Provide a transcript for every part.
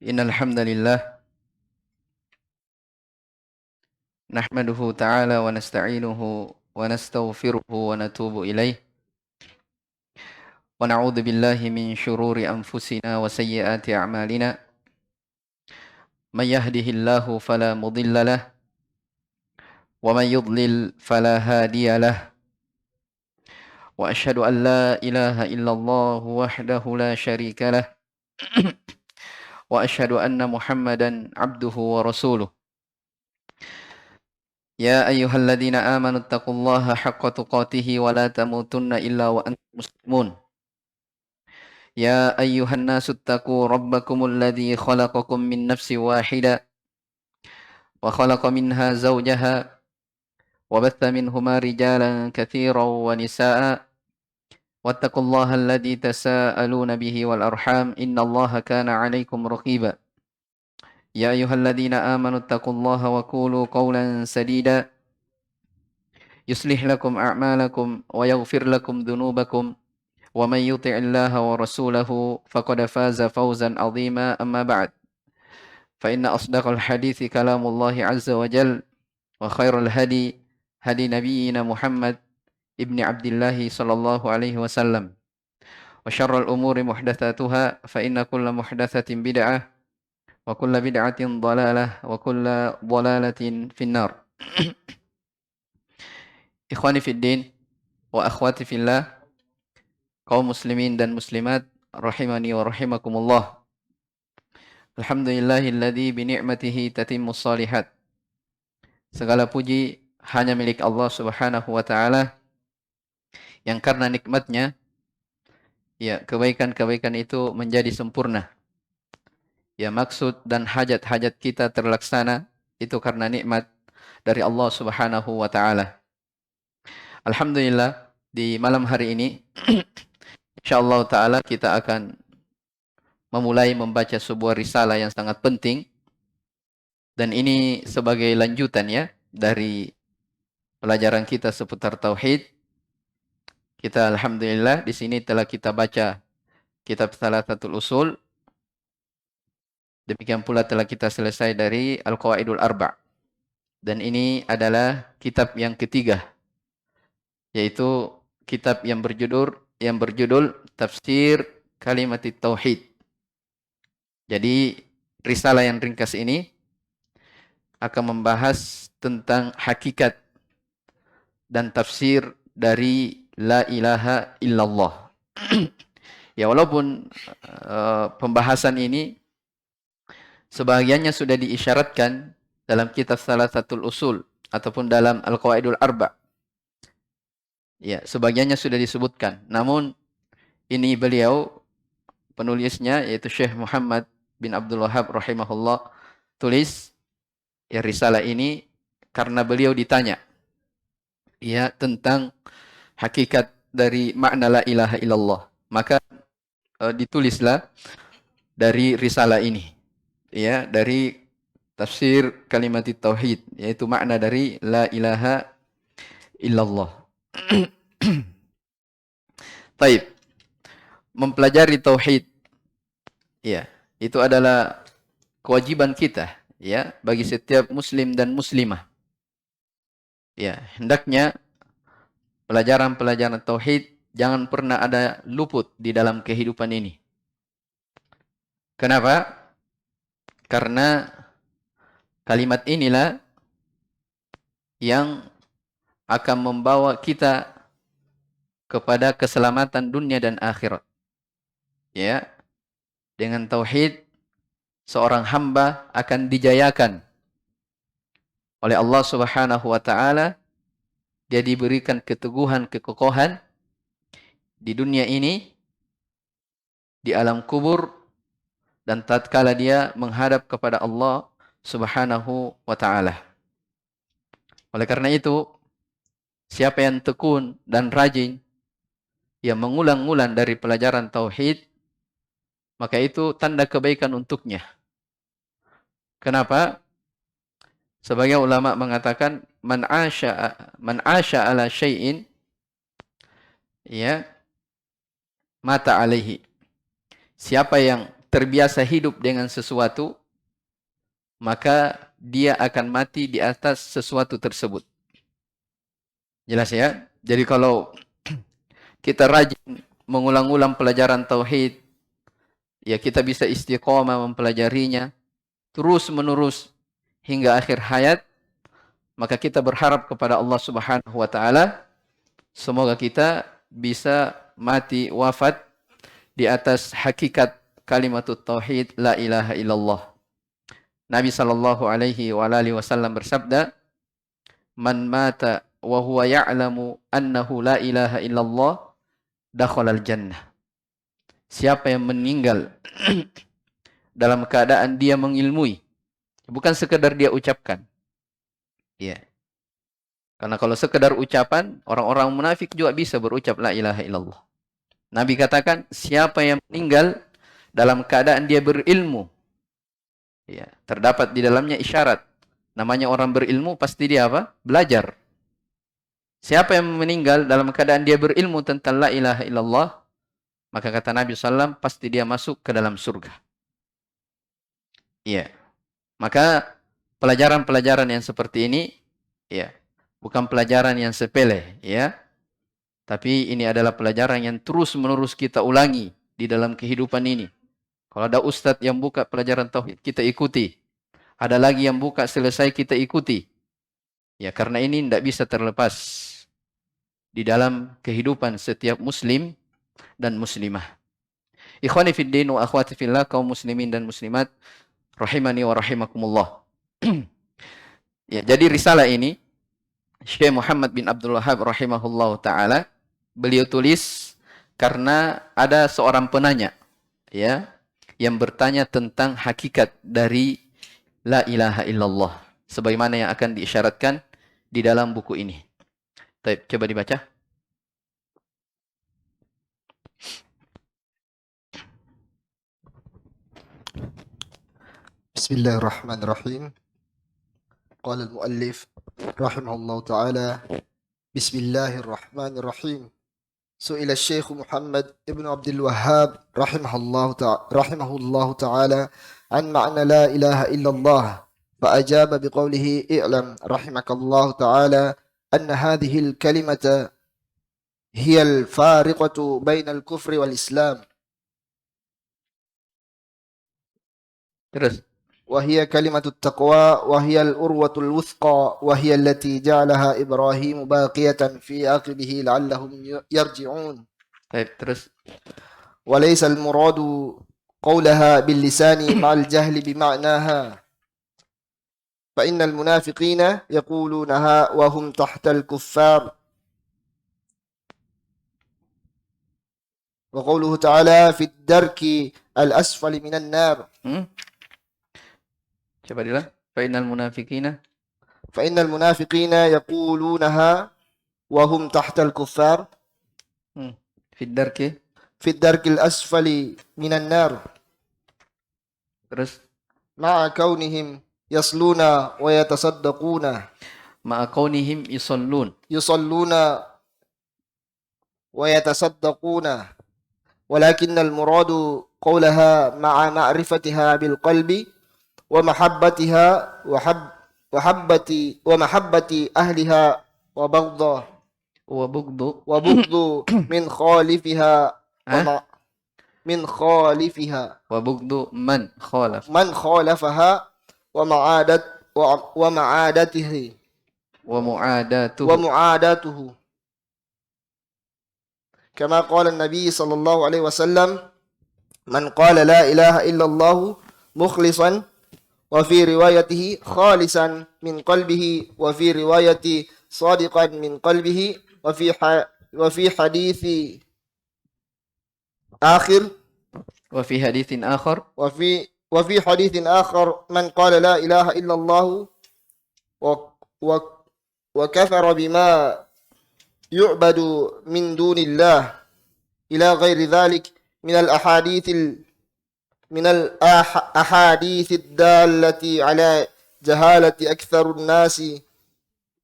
Innal hamdalillah nahmaduhu ta'ala wa nasta'inuhu wa nastaghfiruhu wa natubu ilaih wa na'udzu billahi min shururi anfusina wa sayyiati a'malina may yahdihillahu fala mudilla lah wa may yudlil fala hadiya lah wa asyhadu an la ilaha illallah wahdahu la syarika lah wa asyhadu anna Muhammadan abduhu wa rasuluh. Ya ayyuhalladzina amanu taqullaha haqqa tuqatih wa la tamutunna illa wa antum muslimun. Ya ayyuhan nasu ttaqu rabbakumul ladzi khalaqakum min nafsin wahidah wa khalaqa minha zawjaha wa batha minhuma rijalan katsiran wa nisaa'a wattaqullaha alladzi tasaaluna bihi wal arham innallaha kana 'alaikum raqiba. Ya ayyuhalladzina amanu taqullaha wa qulu qawlan sadida yuslih lakum a'malakum wa yaghfir lakum dhunubakum wa man yuti'illaha wa rasulahu faqad faza fawzan 'azima amma ba'd. Fa inna asdaqal hadithi kalamullahi azza wa jal wa khairul hadi hadi nabiyyina Muhammad ibni Abdillahi sallallahu alaihi wasallam wa syarrul umuri muhdatsatuha fa inna kulla muhdatsatin bid'ah wa kulla bid'atin dhalalah wa kulla dhalalatin finnar. Ikhwani fid din wa akhwati fillah, kaum muslimin dan muslimat rahimani wa rahimakumullah. Alhamdulillahilladzi bi ni'matihi tatimmus shalihat. Segala puji hanya milik Allah Subhanahu wa taala yang karena nikmatnya ya kebaikan-kebaikan itu menjadi sempurna. Ya maksud dan hajat-hajat kita terlaksana itu karena nikmat dari Allah Subhanahu wa taala. Alhamdulillah di malam hari ini insyaallah taala kita akan memulai membaca sebuah risalah yang sangat penting. Dan ini sebagai lanjutan ya dari pelajaran kita seputar tauhid. Kita alhamdulillah di sini telah kita baca kitab Thalathatul Usul. Demikian pula telah kita selesai dari Al-Qawaidul Arba'. Dan ini adalah kitab yang ketiga, yaitu kitab yang berjudul Tafsir Kalimatit Tauhid. Jadi risalah yang ringkas ini akan membahas tentang hakikat dan tafsir dari la ilaha illallah. Ya walaupun pembahasan ini sebagiannya sudah diisyaratkan dalam kitab Thalathatul Usul ataupun dalam Al-Qawaidul Arba'. Ya, sebagiannya sudah disebutkan. Namun ini beliau penulisnya yaitu Syekh Muhammad bin Abdul Wahhab rahimahullah tulis ya risalah ini karena beliau ditanya ya tentang hakikat dari makna la ilaha illallah. Maka ditulislah dari risalah ini ya dari tafsir kalimat tauhid, yaitu makna dari la ilaha illallah. Taib. Mempelajari tauhid ya, itu adalah kewajiban kita ya bagi setiap muslim dan muslimah. Ya, hendaknya pelajaran-pelajaran tauhid jangan pernah ada luput di dalam kehidupan ini. Kenapa? Karena kalimat inilah yang akan membawa kita kepada keselamatan dunia dan akhirat. Ya. Dengan tauhid seorang hamba akan dijayakan oleh Allah Subhanahu wa taala. Dia diberikan keteguhan, kekokohan di dunia ini, di alam kubur, dan tatkala dia menghadap kepada Allah Subhanahu wa taala. Oleh karena itu, siapa yang tekun dan rajin yang mengulang-ulang dari pelajaran tauhid, maka itu tanda kebaikan untuknya. Kenapa? Sebagian ulama mengatakan man asya ala syai'in ya mata alaihi. Siapa yang terbiasa hidup dengan sesuatu, maka dia akan mati di atas sesuatu tersebut. Jelas ya? Jadi kalau kita rajin mengulang-ulang pelajaran tauhid, ya kita bisa istiqomah mempelajarinya terus menerus hingga akhir hayat, maka kita berharap kepada Allah Subhanahu wa taala semoga kita bisa mati wafat di atas hakikat kalimatut tauhid la ilaha illallah. Nabi sallallahu alaihi wasallam bersabda, "Man mata wa huwa ya'lamu annahu la ilaha illallah dakhalal jannah." Siapa yang meninggal dalam keadaan dia mengilmui, bukan sekedar dia ucapkan. Ya. Karena kalau sekedar ucapan, orang-orang munafik juga bisa berucap la ilaha illallah. Nabi katakan, siapa yang meninggal dalam keadaan dia berilmu, ya, terdapat di dalamnya isyarat. Namanya orang berilmu pasti dia apa? Belajar. Siapa yang meninggal dalam keadaan dia berilmu tentang la ilaha illallah, maka kata Nabi SAW, pasti dia masuk ke dalam surga. Iya. Maka pelajaran-pelajaran yang seperti ini, ya, bukan pelajaran yang sepele, ya. Tapi ini adalah pelajaran yang terus-menerus kita ulangi di dalam kehidupan ini. Kalau ada ustadz yang buka pelajaran tauhid, kita ikuti. Ada lagi yang buka selesai, kita ikuti. Ya, karena ini tidak bisa terlepas di dalam kehidupan setiap muslim dan muslimah. Ikhwani fid din wa akhwati fillah, kaum muslimin dan muslimat, rahimani wa rahimakumullah. Ya, jadi risalah ini Syekh Muhammad bin Abdul Wahhab rahimahullah taala beliau tulis karena ada seorang penanya, ya, yang bertanya tentang hakikat dari la ilaha illallah sebagaimana yang akan diisyaratkan di dalam buku ini. Baik, coba dibaca. Bismillahirrahmanirrahim. Qala al-muallif rahimahullah ta'ala. Bismillahirrahmanirrahim. Su'ila Syekh Muhammad ibn Abdul Wahhab rahimahullah ta'ala an ma'na la ilaha illallah. فأجاب بقوله اعلم رحمك الله تعالى أن هذه الكلمة هي الفارقة بين الكفر والإسلام. Terus. وهي كلمة التقوى وهي الأروة الوثقى وهي التي جعلها إبراهيم باقية في عقبه لعلهم يرجعون. طيب terus. وليس المراد قولها باللسان مع الجهل بمعناها، فإن المنافقين يقولونها وهم تحت الكفار. وقوله تعالى في الدرك الأسفل من النار. Coba diulang. Fa'innal munafiqina yaqulunaha wa hum tahtal kuffar. Fi darkil asfali minan nar. Terus. Ma'a kaunihim yasluna wa yatasaddaquna. Ma'a kaunihim yusalluna wa yatasaddaquna. Walakinnal muradu qawlaha ma'a ma'rifatiha bil qalbi ومحبتها ومحبة أهلها وبغض من خالفها وبغض من خالفها ومعاداته كما قال النبي صلى الله عليه وسلم من قال لا إله إلا الله مخلصا وفي روايته خالصا من قلبه وفي رواية صادقا من قلبه وفي حديث آخر وفي حديث آخر من قال لا إله إلا الله وكفر بما يعبد من دون الله إلى غير ذلك من الأحاديث الدالة على جهالة أكثر الناس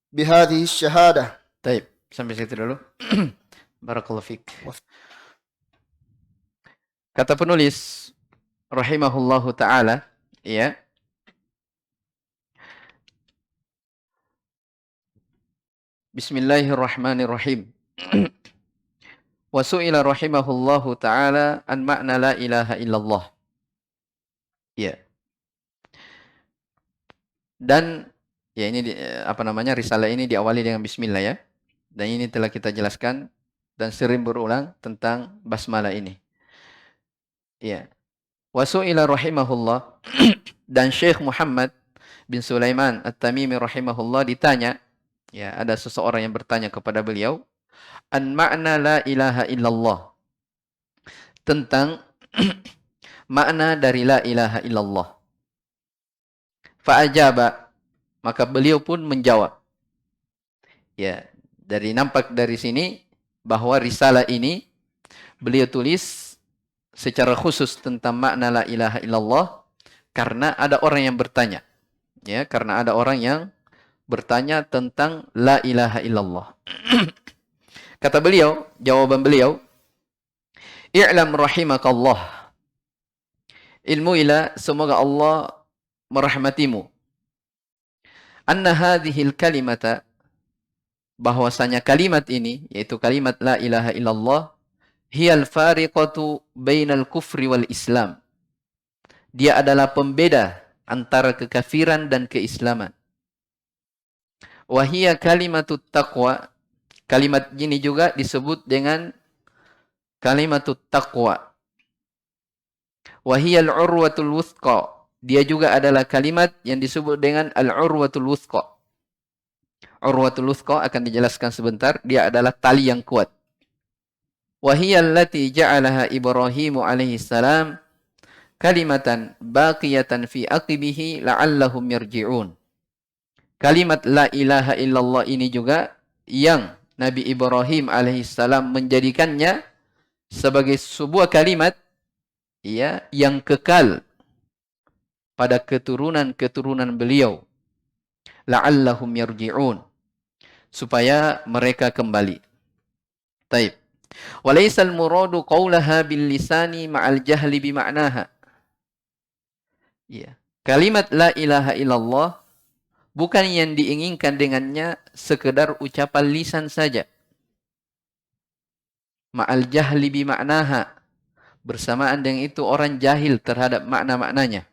بهذه الشهادة. طيب, sampai situ dulu. Barakallahu fiik. Kata penulis, rahimahullahu taala, ya. Bismillahirrahmanirrahim. Wa su'ila rahimahullahu taala an makna la ilaha illallah. Ya. Dan ya ini risalah ini diawali dengan bismillah ya. Dan ini telah kita jelaskan dan sering berulang tentang basmalah ini. Ya. Wa su'ila rahimahullah dan Syekh Muhammad bin Sulaiman At-Tamimi rahimahullah ditanya, ya, ada seseorang yang bertanya kepada beliau, an makna la ilaha illallah, tentang makna dari la ilaha illallah. Fa'ajaba, maka beliau pun menjawab. Ya, nampak dari sini bahwa risalah ini beliau tulis secara khusus tentang makna la ilaha illallah karena ada orang yang bertanya. Ya, karena ada orang yang bertanya tentang la ilaha illallah. Kata beliau, jawaban beliau, i'lam rahimakallah. Ilmu ila, semoga Allah merahmatimu. Anna hadhil kalimata, bahwasanya kalimat ini, yaitu kalimat la ilaha illallah, hiyal fariqatu bainal kufri wal islam. Dia adalah pembeda antara kekafiran dan keislaman. Wahia kalimatut taqwa. Kalimat ini juga disebut dengan kalimatut taqwa. Wahiyal urwatul wuthqa. Dia juga adalah kalimat yang disebut dengan al-urwatul wuthqa. Urwatul wuthqa akan dijelaskan sebentar. Dia adalah tali yang kuat. Wahiyal lati ja'alaha Ibrahimu alaihi salam kalimatan baqiyatan fi aqibihi la'allahum yarji'un. Kalimat la ilaha illallah ini juga yang Nabi Ibrahim alaihissalam menjadikannya sebagai sebuah kalimat, ya, yang kekal pada keturunan-keturunan beliau. La'allahum yarji'un, supaya mereka kembali. Taib. Walaisal muradu qawlaha bil lisani ma'al jahli bi ma'naha. Ya. Kalimat la ilaha illallah bukan yang diinginkan dengannya sekedar ucapan lisan saja. Ma'al jahli bi ma'naha. Bersamaan dengan itu orang jahil terhadap makna-maknanya.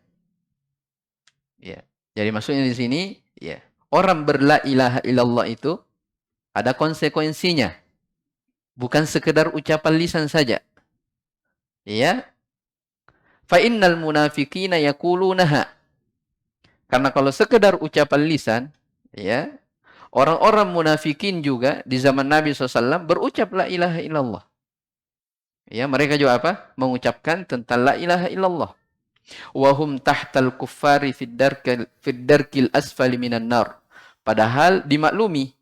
Ya. Jadi maksudnya di sini, ya, orang berla ilaha illallah itu ada konsekuensinya. Bukan sekedar ucapan lisan saja. Ya. Fa innal munafiqina yaqulunaha. Karena kalau sekedar ucapan lisan, ya, orang-orang munafikin juga di zaman Nabi SAW berucap la ilaha illallah. Ya, mereka juga apa? Mengucapkan tentang la ilaha illallah. Wahum tahtal kuffari fid darkil asfali minan nar. Padahal dimaklumi,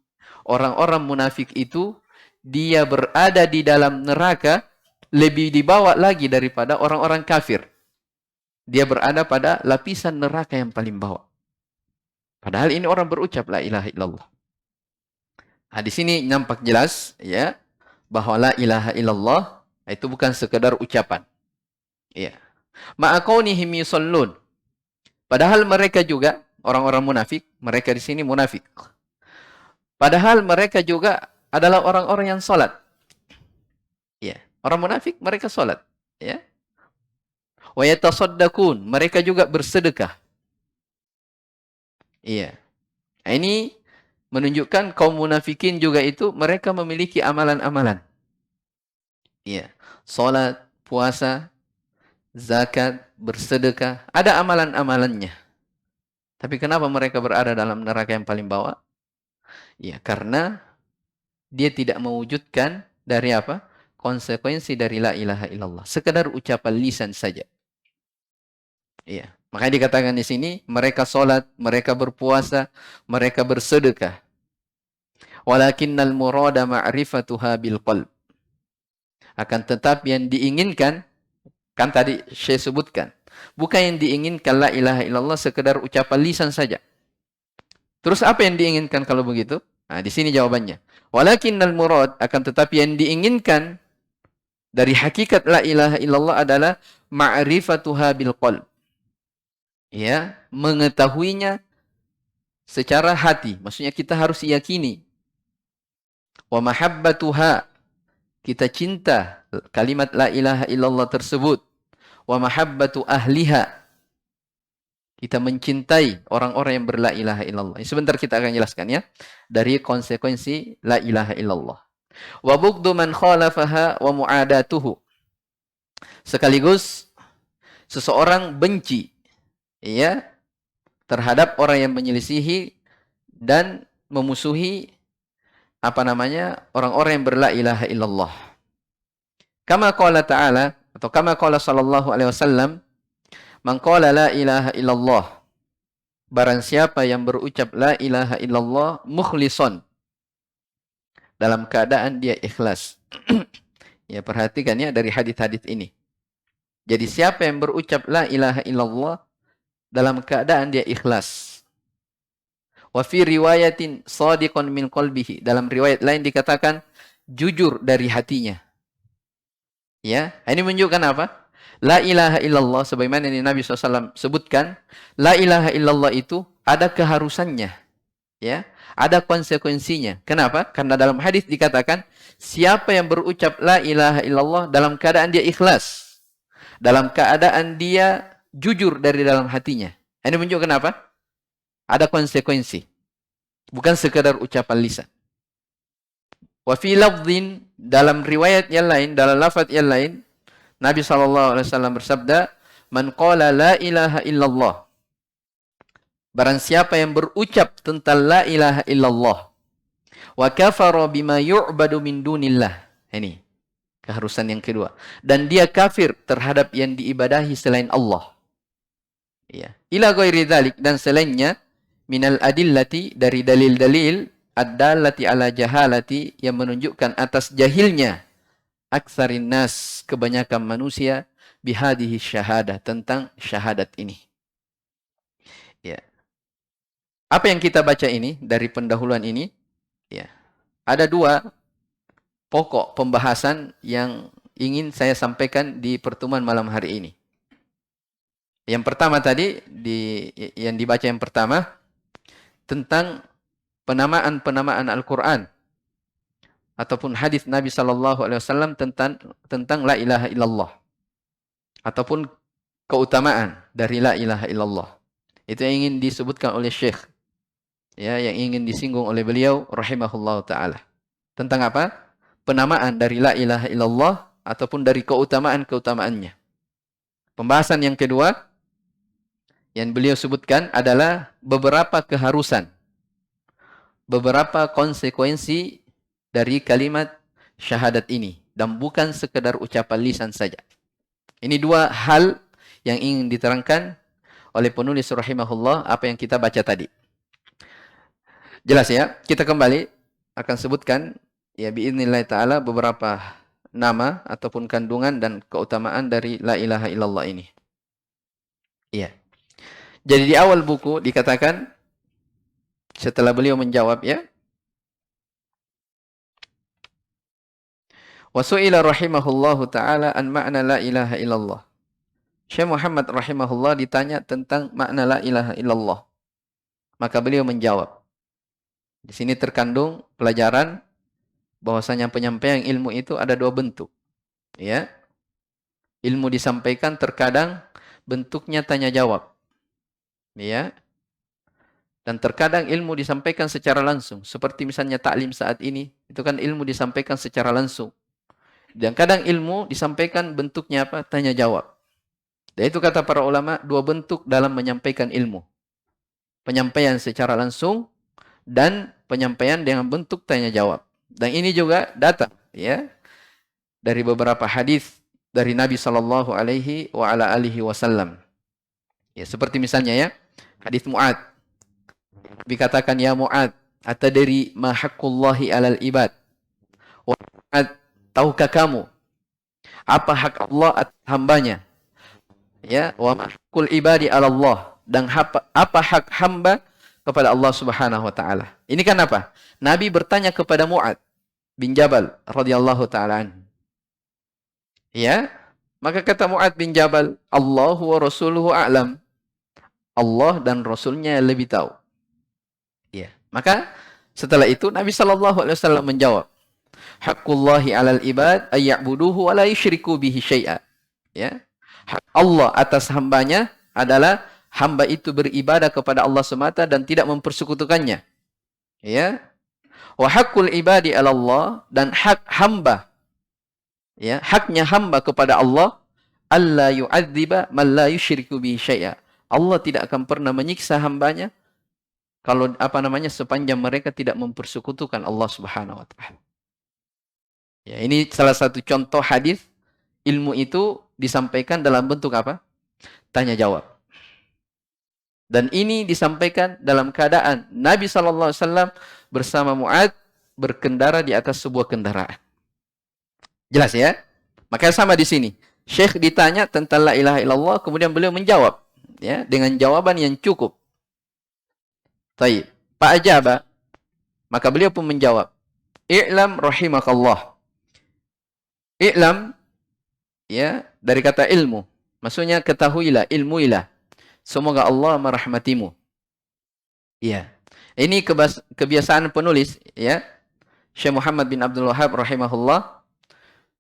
orang-orang munafik itu dia berada di dalam neraka lebih di bawah lagi daripada orang-orang kafir. Dia berada pada lapisan neraka yang paling bawah. Padahal ini orang berucap la ilaha illallah. Nah, di sini nampak jelas, ya, bahwa la ilaha illallah itu bukan sekedar ucapan. Ya. Ma'akaunihim yusallun. Padahal mereka juga orang-orang munafik, mereka di sini munafik. Padahal mereka juga adalah orang-orang yang salat. Ya, orang munafik mereka salat, ya. Wa yatasaddaqun, mereka juga bersedekah. Iya. Nah, ini menunjukkan kaum munafikin juga itu mereka memiliki amalan-amalan. Iya. Salat, puasa, zakat, bersedekah, ada amalan-amalannya. Tapi kenapa mereka berada dalam neraka yang paling bawah? Ya, karena dia tidak mewujudkan dari apa? Konsekuensi dari la ilaha illallah. Sekedar ucapan lisan saja. Iya. Makanya dikatakan di sini, mereka sholat, mereka berpuasa, mereka bersedekah. Walakinnal murada ma'rifatuha bil qalb. Akan tetapi yang diinginkan, kan tadi saya sebutkan, bukan yang diinginkan la ilaha illallah sekedar ucapan lisan saja. Terus apa yang diinginkan kalau begitu? Nah, di sini jawabannya. Walakinnal murad, akan tetapi yang diinginkan Dari hakikat la ilaha illallah adalah ma'rifatuha bil qalb. Ya, mengetahuinya secara hati. Maksudnya kita harus yakini. Wa mahabbatuha, kita cinta kalimat la ilaha illallah tersebut. Wa mahabbatu ahliha, kita mencintai orang-orang yang berla ilaha illallah. Sebentar kita akan jelaskan ya. Dari konsekuensi la ilaha illallah. Wa bugdu man khalafaha wa mu'adatuhu. Sekaligus seseorang benci ya terhadap orang yang menyelisihi dan memusuhi orang-orang yang berla ilaha illallah. Kama qala ta'ala atau kama qala sallallahu alaihi wasallam, man qala la ilaha illallah, barang siapa yang berucap la ilaha illallah mukhlishon, dalam keadaan dia ikhlas. Ya, perhatikan ya dari hadis-hadis ini. Jadi siapa yang berucap la ilaha illallah dalam keadaan dia ikhlas. Wa fi riwayatin shadiqan min qalbihi, dalam riwayat lain dikatakan jujur dari hatinya. Ya, ini menunjukkan apa? La ilaha illallah, sebagaimana yang Nabi SAW sebutkan, la ilaha illallah itu ada keharusannya. Ya, ada konsekuensinya. Kenapa? Karena dalam hadis dikatakan, siapa yang berucap la ilaha illallah dalam keadaan dia ikhlas, dalam keadaan dia jujur dari dalam hatinya. Ini menunjukkan apa? Ada konsekuensi. Bukan sekadar ucapan lisan. Wa fi lafdhin, dalam riwayat yang lain, dalam lafaz yang lain, Nabi SAW bersabda, man qala la ilaha illallah, barang siapa yang berucap tentang la ilaha illallah, wa kafara bima yu'badu min dunillah. Ini keharusan yang kedua. Dan dia kafir terhadap yang diibadahi selain Allah. Ya. Ila ghairi dzalik, dan selainnya, minal adillati, dari dalil-dalil ad-dallati ala jahalati, yang menunjukkan atas jahilnya aktsarin nas, kebanyakan manusia, bihadihi syahadah, tentang syahadat ini. Ya. Apa yang kita baca ini dari pendahuluan ini? Ya. Ada dua pokok pembahasan yang ingin saya sampaikan di pertemuan malam hari ini. Yang pertama tadi, yang dibaca yang pertama, tentang penamaan-penamaan Al-Quran ataupun hadis Nabi SAW tentang la ilaha illallah, ataupun keutamaan dari la ilaha illallah. Itu yang ingin disebutkan oleh Syekh, ya, yang ingin disinggung oleh beliau rahimahullah ta'ala. Tentang apa? Penamaan dari la ilaha illallah ataupun dari keutamaan-keutamaannya. Pembahasan yang kedua yang beliau sebutkan adalah beberapa keharusan, beberapa konsekuensi dari kalimat syahadat ini, dan bukan sekedar ucapan lisan saja. Ini dua hal yang ingin diterangkan oleh penulis rahimahullah apa yang kita baca tadi. Jelas ya? Kita kembali akan sebutkan ya biidznillah ta'ala beberapa nama ataupun kandungan dan keutamaan dari la ilaha illallah ini. Iya. Jadi di awal buku dikatakan, setelah beliau menjawab ya, wa su'ila rahimahullahu ta'ala an ma'na la ilaha illallah. Syekh Muhammad rahimahullah ditanya tentang makna la ilaha illallah. Maka beliau menjawab. Di sini terkandung pelajaran bahwasanya penyampaian ilmu itu ada dua bentuk. Ya. Ilmu disampaikan terkadang bentuknya tanya jawab. Ya. Dan terkadang ilmu disampaikan secara langsung. Seperti misalnya taklim saat ini. Itu kan ilmu disampaikan secara langsung. Dan kadang ilmu disampaikan bentuknya apa? Tanya jawab. Dan itu kata para ulama, dua bentuk dalam menyampaikan ilmu. Penyampaian secara langsung dan penyampaian dengan bentuk tanya jawab. Dan ini juga datang ya dari beberapa hadis dari Nabi sallallahu alaihi wasallam. Ya, seperti misalnya ya, hadis Mu'ad. Dikatakan, ya Mu'ad, atadri ma haqqullahi 'alal ibad? Wa Mu'ad, tahukah kamu apa hak Allah atas hambanya? Ya, wa ma haqqul ibadi 'ala Allah, dan apa hak hamba kepada Allah Subhanahu wa taala. Ini kan apa? Nabi bertanya kepada Mu'ad bin Jabal radhiyallahu taala anhu. Ya. Maka kata Mu'adz bin Jabal, Allahu wa rasuluhu a'lam. Allah dan Rasulnya lebih tahu. Ya. Maka setelah itu Nabi SAW menjawab, Haqqullahi 'alal ibad ayya'buduhu wa la yusyriku bihi syai'a. Ya. Hak Allah atas hambanya adalah hamba itu beribadah kepada Allah semata dan tidak mempersekutukannya. Ya. Wa haqqul ibadi 'ala Allah, dan hak hamba, ya, haknya hamba kepada Allah, alla yu'adziba man la yusyriku bihi syai'a. Allah tidak akan pernah menyiksa hambanya kalau sepanjang mereka tidak mempersekutukan Allah Subhanahu wa taala. Ya, ini salah satu contoh hadis ilmu itu disampaikan dalam bentuk apa? Tanya jawab. Dan ini disampaikan dalam keadaan Nabi SAW bersama Mu'adz berkendara di atas sebuah kendaraan. Jelas ya? Maka sama di sini. Syekh ditanya tentang la ilaha illallah, kemudian beliau menjawab, ya, dengan jawaban yang cukup. Taib. Pak Ajaba, maka beliau pun menjawab, I'lam rahimakallah. I'lam, ya, dari kata ilmu. Maksudnya ketahuilah, ilmuilah. Semoga Allah merahmatimu. Ya. Ini kebiasaan penulis, ya. Syekh Muhammad bin Abdul Wahhab rahimahullah.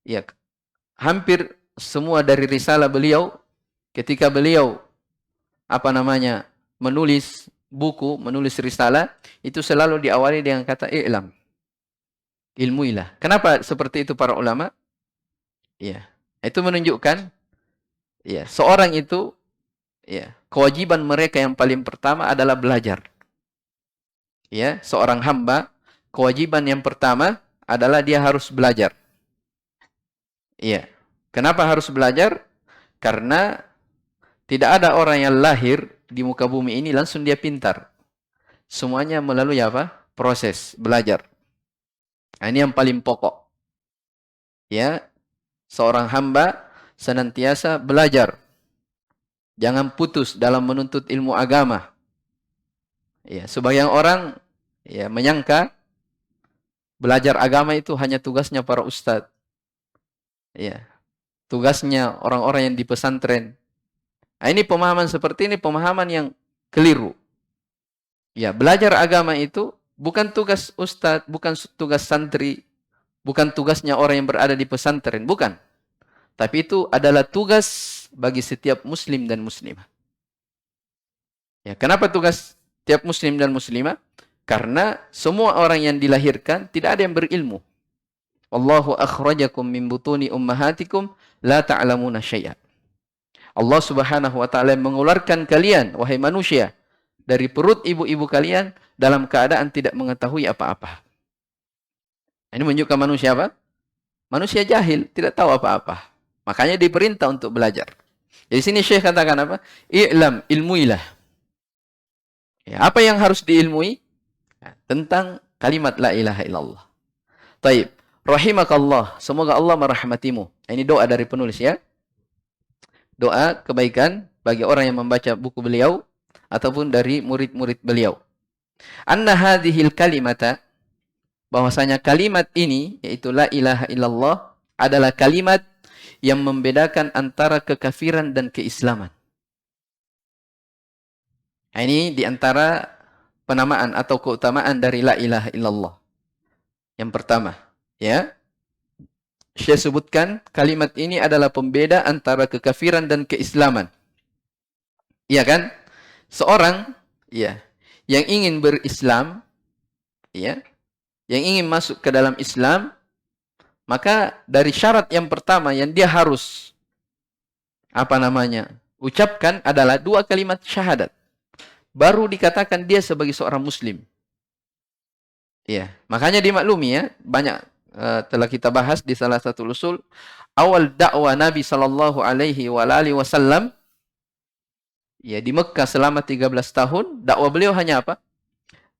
Ya. Hampir semua dari risalah beliau, ketika beliau menulis buku, menulis risalah, itu selalu diawali dengan kata i'lam. Ilmuilah. Kenapa seperti itu para ulama? Ya. Itu menunjukkan, ya, seorang itu, ya, kewajiban mereka yang paling pertama adalah belajar. Ya, seorang hamba, kewajiban yang pertama adalah dia harus belajar. Iya. Kenapa harus belajar? Karena tidak ada orang yang lahir di muka bumi ini langsung dia pintar. Semuanya melalui apa? Proses belajar. Nah, ini yang paling pokok. Ya, seorang hamba senantiasa belajar. Jangan putus dalam menuntut ilmu agama. Ya, sebagian orang, ya, menyangka belajar agama itu hanya tugasnya para ustadz. Ya, tugasnya orang-orang yang di pesantren. Nah, ini pemahaman seperti ini, pemahaman yang keliru. Ya, belajar agama itu bukan tugas ustadz, bukan tugas santri, bukan tugasnya orang yang berada di pesantren, bukan. Tapi itu adalah tugas bagi setiap muslim dan muslimah. Ya, kenapa tugas setiap muslim dan muslimah? Karena semua orang yang dilahirkan tidak ada yang berilmu. Wallahu akhrajakum min butuni ummahatikum la ta'lamuna syai'a. Allah Subhanahu wa taala mengeluarkan kalian, wahai manusia, dari perut ibu-ibu kalian dalam keadaan tidak mengetahui apa-apa. Ini menunjukkan manusia apa? Manusia jahil, tidak tahu apa-apa. Makanya diperintah untuk belajar. Jadi sini Syekh katakan apa? I'lam, ilmuilah. Ya, apa yang harus diilmui? Ya, tentang kalimat la ilaha illallah. Taib. Rahimakallah. Semoga Allah merahmatimu. Ini doa dari penulis, ya. Doa kebaikan bagi orang yang membaca buku beliau ataupun dari murid-murid beliau. Anna hadhil kalimata, bahwasanya kalimat ini, yaitu la ilaha illallah, adalah kalimat yang membedakan antara kekafiran dan keislaman. Nah, ini diantara penamaan atau keutamaan dari la ilaha illallah. Yang pertama, ya, saya sebutkan kalimat ini adalah pembeda antara kekafiran dan keislaman. Iya kan? Seorang, ya, yang ingin berislam, ya, yang ingin masuk ke dalam Islam, maka dari syarat yang pertama yang dia harus ucapkan adalah 2 kalimat syahadat. Baru dikatakan dia sebagai seorang muslim. Ya, makanya dimaklumi, ya, banyak telah kita bahas di salah satu usul awal dakwah Nabi sallallahu alaihi wasallam, ya, di Mekah selama 13 tahun, dakwah beliau hanya apa?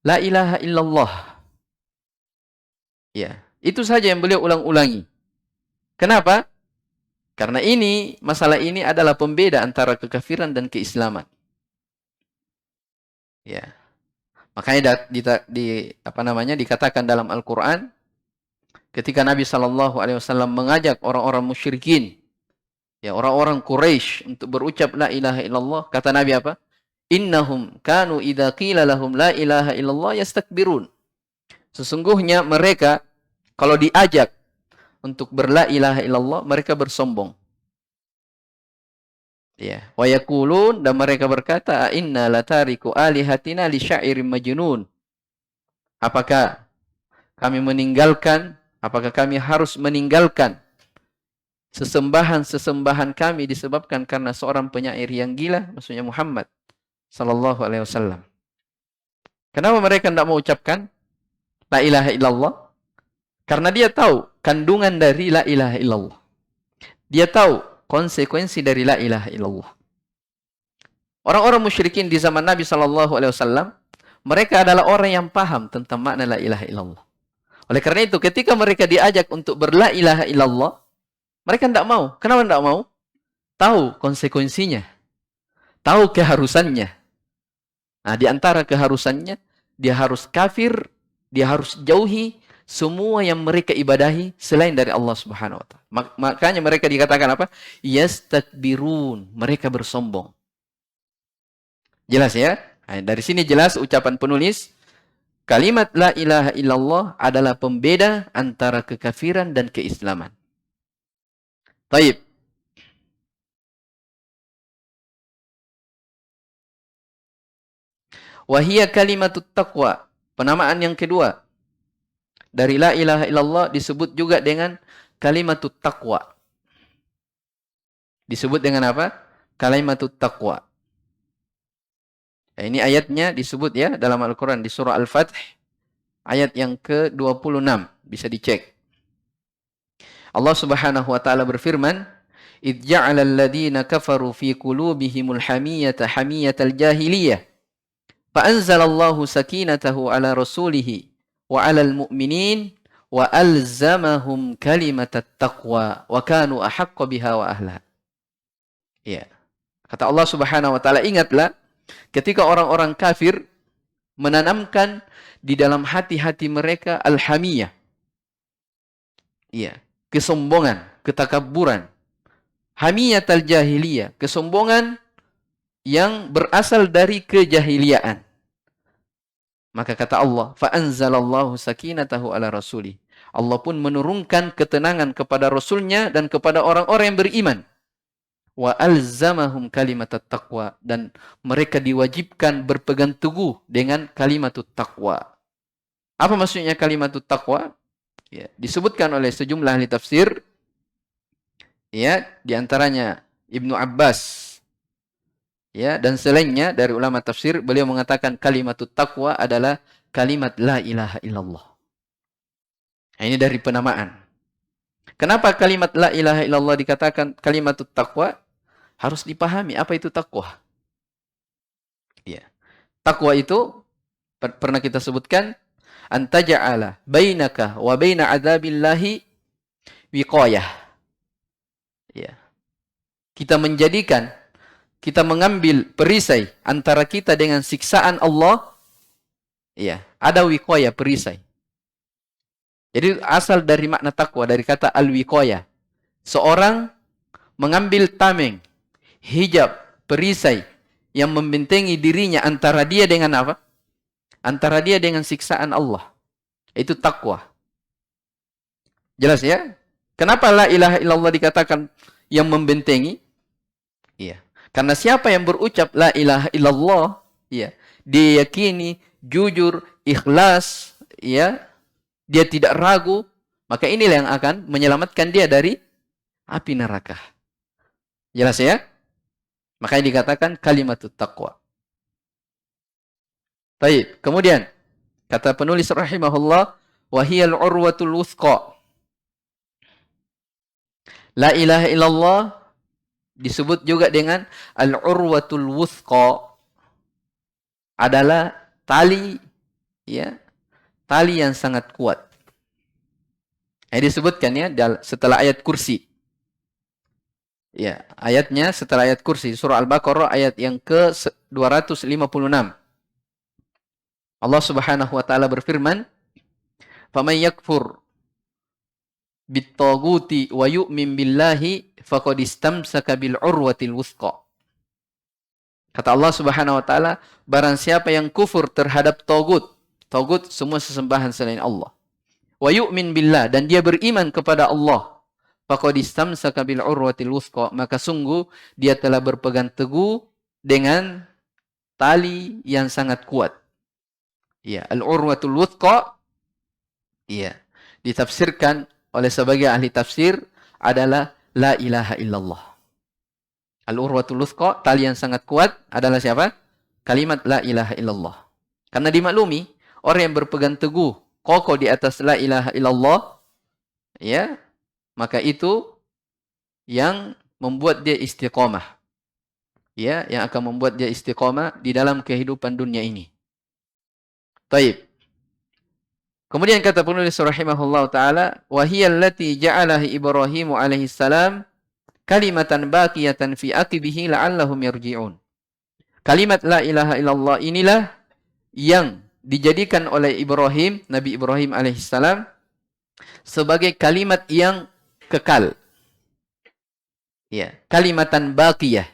La ilaha illallah. Ya, itu saja yang beliau ulang-ulangi. Kenapa? Karena masalah ini adalah pembeda antara kekafiran dan keislaman. Ya. Makanya dikatakan dalam Al-Qur'an ketika Nabi sallallahu alaihi wasallam mengajak orang-orang musyrikin Ya, orang-orang Quraisy untuk berucap la ilaha illallah, kata Nabi apa? Innahum kanu idza qila lahum la ilaha illallah yastakbirun. Sesungguhnya mereka kalau diajak untuk berla ilaha illallah, mereka bersombong. Ya, wa yaqulun, dan mereka berkata, inna latariku alihatina li syairin majnun. Apakah kami meninggalkan, apakah kami harus meninggalkan sesembahan-sesembahan kami disebabkan karena seorang penyair yang gila, maksudnya Muhammad sallallahu alaihi wasallam. Kenapa mereka tidak mau ucapkan la ilaha illallah? Karena dia tahu kandungan dari la ilaha illallah. Dia tahu konsekuensi dari la ilaha illallah. Orang-orang musyrikin di zaman Nabi sallallahu alaihi wasallam, mereka adalah orang yang paham tentang makna la ilaha illallah. Oleh karena itu, ketika mereka diajak untuk berla ilaha illallah, mereka tidak mau. Kenapa tidak mau? Tahu konsekuensinya. Tahu keharusannya. Nah, di antara keharusannya, dia harus kafir, dia harus jauhi semua yang mereka ibadahi selain dari Allah Subhanahu wa taala. Makanya mereka dikatakan apa? Yastakbirun, mereka bersombong. Jelas ya? Nah, dari sini jelas ucapan penulis, kalimat la ilaha illallah adalah pembeda antara kekafiran dan keislaman. Taib. Wahia kalimatut taqwa. Penamaan yang kedua. Dari la ilaha illallah disebut juga dengan kalimatut taqwa. Disebut dengan apa? Kalimatut taqwa. Nah, ini ayatnya disebut ya dalam Al-Quran di surah Al-Fath. Ayat yang ke-26. Bisa dicek. Allah Subhanahu wa taala berfirman, "Idz ja'ala alladziina kafaru fi qulubihimul hamiyata hamiyatal jahiliyah. Fa anzalallahu sakinatahu 'ala rasulihi wa 'alal mu'minin wa alzamahum kalimatat taqwa wa kanu ahaqqa biha wa ahliha." Ya. Kata Allah Subhanahu wa taala, ingatlah ketika orang-orang kafir menanamkan di dalam hati-hati mereka al-hamiyah. Iya, kesombongan, ketakabburan. Hamiyatal jahiliyah, kesombongan yang berasal dari kejahiliaan. Maka kata Allah, fa anzalallahu sakinatahu ala rasuli. Allah pun menurunkan ketenangan kepada rasulnya dan kepada orang-orang yang beriman. Wa alzamahum kalimat taqwa, dan mereka diwajibkan berpegang teguh dengan kalimat taqwa. Apa maksudnya kalimat taqwa? Ya, disebutkan oleh sejumlah ahli tafsir, ya, di antaranya Ibnu Abbas, ya, dan selainnya dari ulama tafsir, beliau mengatakan kalimat taqwa adalah kalimat la ilaha illallah. Nah, ini dari penamaan. Kenapa kalimat la ilaha illallah dikatakan kalimat taqwa? Harus dipahami apa itu takwa. Ya. Takwa itu pernah kita sebutkan, antaja'ala bainaka wa baina adzabillahi wiqayah. Ya. Kita mengambil perisai antara kita dengan siksaan Allah. Ya, ada wiqayah, perisai. Jadi asal dari makna takwa dari kata al-wiqayah. Seorang mengambil tameng, hijab, perisai yang membentengi dirinya antara dia dengan apa? Antara dia dengan siksaan Allah. Itu takwa. Jelas ya? Kenapa la ilaha illallah dikatakan yang membentengi? Iya. Karena siapa yang berucap la ilaha illallah, ya, dia yakini, jujur, ikhlas, ya, dia tidak ragu, maka inilah yang akan menyelamatkan dia dari api neraka. Jelas ya? Makanya dikatakan kalimatut taqwa. Baik, kemudian kata penulis rahimahullah, wahiyal urwatul wuthqa. La ilaha illallah disebut juga dengan al-urwatul wuthqa. Adalah tali, ya, tali yang sangat kuat. Ini disebutkan ya setelah ayat kursi. Ya, ayatnya setelah ayat kursi, surah Al-Baqarah ayat yang ke-256. Allah Subhanahu wa taala berfirman, "Faman yakfur bit-taghuti wa yu'min billahi faqad istamsaka bil urwatil wuthqa. Kata Allah Subhanahu wa taala, barang siapa yang kufur terhadap tagut, tagut semua sesembahan selain Allah. Wa yu'min billah, dan dia beriman kepada Allah. Faqad istamsaka bil urwatil wuthqa, maka sungguh dia telah berpegang teguh dengan tali yang sangat kuat. Ya, al-urwatul wuthqa, ya, ditafsirkan oleh sebagian ahli tafsir adalah la ilaha illallah. Al-urwatul wuthqa, tali yang sangat kuat adalah siapa? Kalimat la ilaha illallah. Karena dimaklumi, orang yang berpegang teguh kokoh di atas la ilaha illallah, ya, maka itu yang membuat dia istiqamah. Ya, yang akan membuat dia istiqamah di dalam kehidupan dunia ini. Taib. Kemudian kata penulis rahimahullah taala, wa hiya allati ja'alaha Ibrahim alaihi salam kalimatan baqiyatan fi aqibihi la'allahum yarji'un. Kalimat la ilaha illallah inilah yang dijadikan oleh Ibrahim, Nabi Ibrahim alaihissalam, sebagai kalimat yang kekal. Ya, kalimatan baqiyah.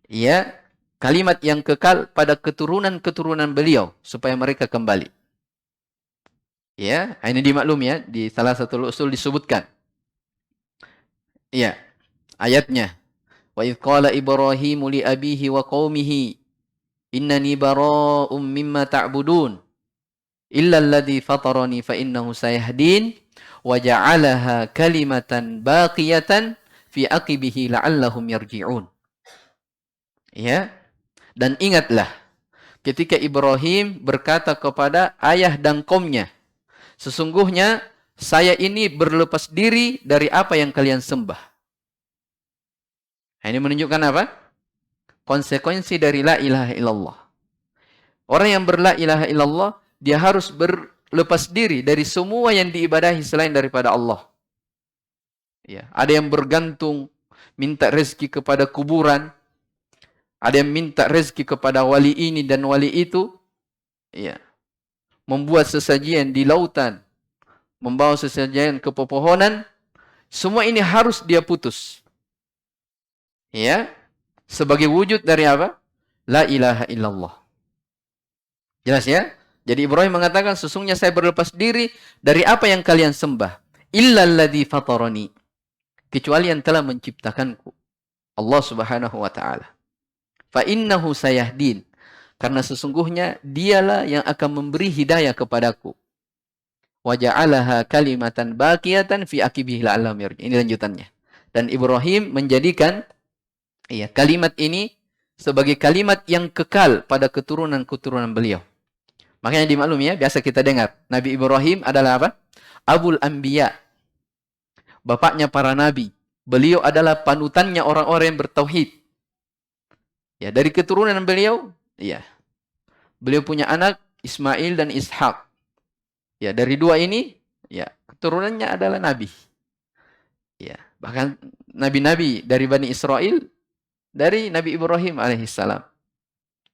Ya, kalimat yang kekal pada keturunan-keturunan beliau supaya mereka kembali. Ya, ini dimaklum ya, di salah satu usul disebutkan. Ya, ayatnya. Wa idh qala Ibrahimu li abihi wa qaumihi innani bara'um mimma ta'budun illa alladhi fatarani fa innahu sayahdin wa ja'alaha kalimatan baqiyatan fi aqibihi la'allahum yarji'un. Ya. Dan ingatlah ketika Ibrahim berkata kepada ayah dan kaumnya, sesungguhnya saya ini berlepas diri dari apa yang kalian sembah. Nah, ini menunjukkan apa? Konsekuensi dari la ilaha illallah. Orang yang berla ilaha illallah, dia harus berlepas diri dari semua yang diibadahi selain daripada Allah. Ya, ada yang bergantung, minta rezeki kepada kuburan. Ada yang minta rezeki kepada wali ini dan wali itu. Ya. Membuat sesajian di lautan. Membawa sesajian ke pepohonan. Semua ini harus dia putus. Ya, sebagai wujud dari apa? La ilaha illallah. Jelas ya? Jadi Ibrahim mengatakan, sesungguhnya saya berlepas diri dari apa yang kalian sembah. Illa alladhi fatarani. Kecuali yang telah menciptakanku. Allah Subhanahu wa ta'ala. Fa innahu sayahdin. Karena sesungguhnya dialah yang akan memberi hidayah kepadaku. Wa ja'alaha kalimatan baqiyatan fi aqibihi la'allam yarji'un. Ini lanjutannya. Dan Ibrahim menjadikan kalimat ini sebagai kalimat yang kekal pada keturunan-keturunan beliau. Makanya dimaklumi ya, biasa kita dengar. Nabi Ibrahim adalah apa? Abul Anbiya. Bapaknya para nabi. Beliau adalah panutannya orang-orang yang bertauhid. Ya, dari keturunan beliau, ya. Beliau punya anak Ismail dan Ishak. Ya, dari dua ini, ya, keturunannya adalah nabi. Ya, bahkan nabi-nabi dari Bani Israel dari Nabi Ibrahim alaihissalam.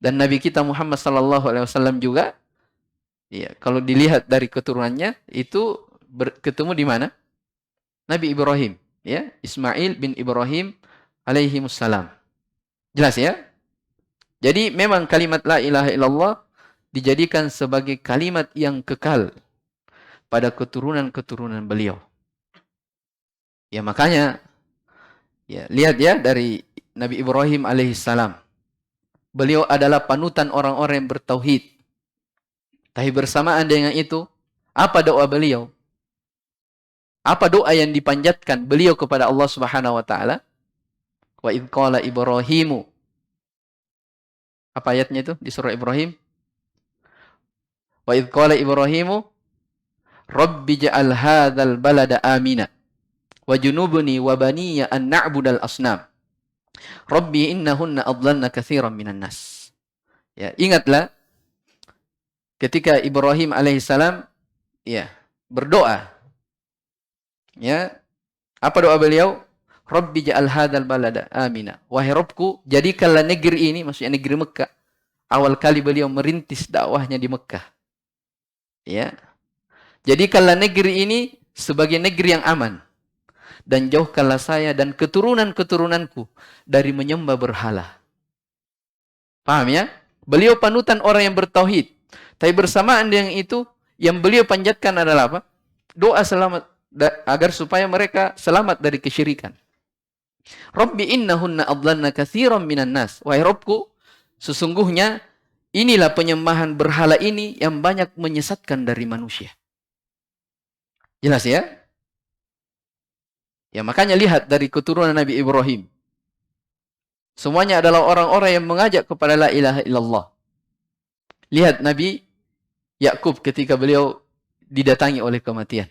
Dan Nabi kita Muhammad sallallahu alaihi wasallam juga, ya, kalau dilihat dari keturunannya itu ketemu di mana? Nabi Ibrahim, ya, Ismail bin Ibrahim alaihi wassalam. Jelas ya? Jadi memang kalimat la ilaha illallah dijadikan sebagai kalimat yang kekal pada keturunan-keturunan beliau. Ya, makanya ya, lihat ya dari Nabi Ibrahim alaihissalam. Beliau adalah panutan orang-orang yang bertauhid. Tapi bersamaan dengan itu, apa doa beliau? Apa doa yang dipanjatkan beliau kepada Allah Subhanahu wa taala? Wa idh qala Ibrahimu. Apa ayatnya itu di surah Ibrahim? Wa idh qala Ibrahimu Rabbi ja'al hadzal balada amina wa junubni wa baniya an na'budal asnam. Rabbi innahunna adlalna katsiran minan nas. Ya, ingatlah ketika Ibrahim alaihissalam ya berdoa. Ya, apa doa beliau? Rabbi ja'al hadzal balada amina. Wahai Rabbku, jadikanlah negeri ini, maksudnya negeri Mekah. Awal kali beliau merintis dakwahnya di Mekah. Ya. Jadikanlah negeri ini sebagai negeri yang aman. dan jauhkanlah saya dan keturunan-keturunanku dari menyembah berhala. Paham ya? Beliau panutan orang yang bertauhid. Tapi bersamaan dengan itu, yang beliau panjatkan adalah apa? Doa selamat agar supaya mereka selamat dari kesyirikan. Rabbi innahunna adlanna katsiran minan nas. Wahai Rabbku, sesungguhnya inilah penyembahan berhala ini yang banyak menyesatkan dari manusia. Jelas ya? Ya makanya lihat dari keturunan Nabi Ibrahim. Semuanya adalah orang-orang yang mengajak kepada la ilaha illallah. Lihat Nabi Yakub ketika beliau didatangi oleh kematian.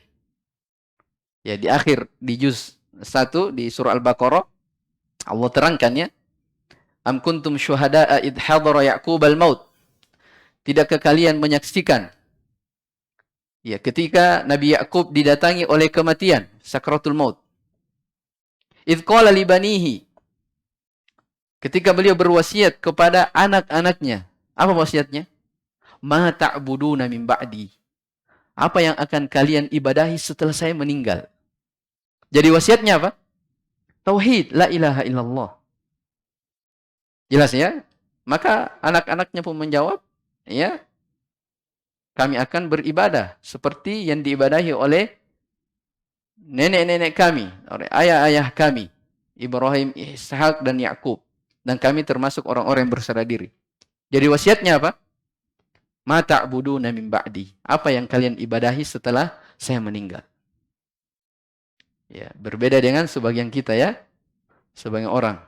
Ya di akhir di juz 1 di surah Al-Baqarah Allah terangkan ya. Am kuntum syuhada'a idh hadara Ya'qub al-maut. Tidakkah kalian menyaksikan ya ketika Nabi Yakub didatangi oleh kematian, sakratul maut. Idh qala li banihi. Ketika beliau berwasiat kepada anak-anaknya. Apa wasiatnya? Ma ta'buduna min ba'di. Apa yang akan kalian ibadahi setelah saya meninggal? Jadi wasiatnya apa? Tauhid, la ilaha illallah. Jelas ya? Maka anak-anaknya pun menjawab, ya, kami akan beribadah seperti yang diibadahi oleh nenek-nenek kami, oleh ayah-ayah kami, Ibrahim, Ishak, dan Yakub. Dan kami termasuk orang-orang yang berserah diri. Jadi wasiatnya apa? Ma ta'buduna min ba'di. Apa yang kalian ibadahi setelah saya meninggal. Ya, berbeda dengan sebagian kita ya. Sebagian orang.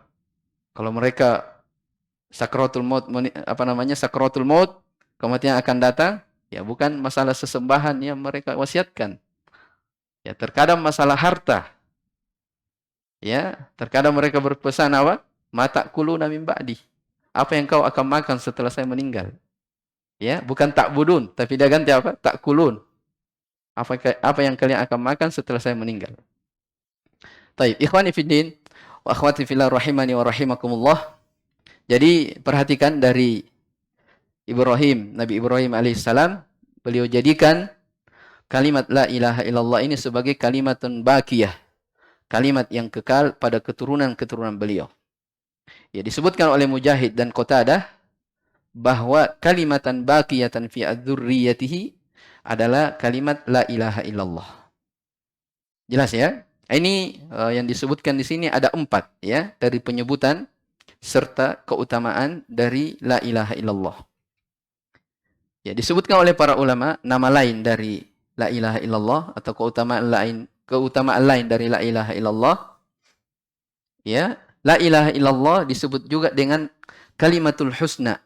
Kalau mereka sakratul maut, sakratul maut, kematian akan datang, ya bukan masalah sesembahan yang mereka wasiatkan. Ya, terkadang masalah harta. Ya, terkadang mereka berpesan apa? Mata kuluna min ba'di. Apa yang kau akan makan setelah saya meninggal? Ya, bukan tak budun, tapi dia ganti apa? Tak kulun. Apa yang kalian akan makan setelah saya meninggal? Taib, ikhwani fiddin wa akhwati fillah rahimani wa rahimakumullah. Jadi perhatikan dari Ibrahim, Nabi Ibrahim alaihissalam, beliau jadikan kalimat la ilaha illallah ini sebagai kalimatun baqiyah. Kalimat yang kekal pada keturunan-keturunan beliau. Ya, disebutkan oleh Mujahid dan Qatadah bahwa kalimatan baqiyatan fi adzurriyatihi adalah kalimat la ilaha illallah. Jelas ya? Ini yang disebutkan di sini ada 4 ya dari penyebutan serta keutamaan dari la ilaha illallah. Ya, disebutkan oleh para ulama nama lain dari la ilaha illallah atau keutamaan lain dari la ilaha illallah. Ya, la ilaha illallah disebut juga dengan kalimatul husna.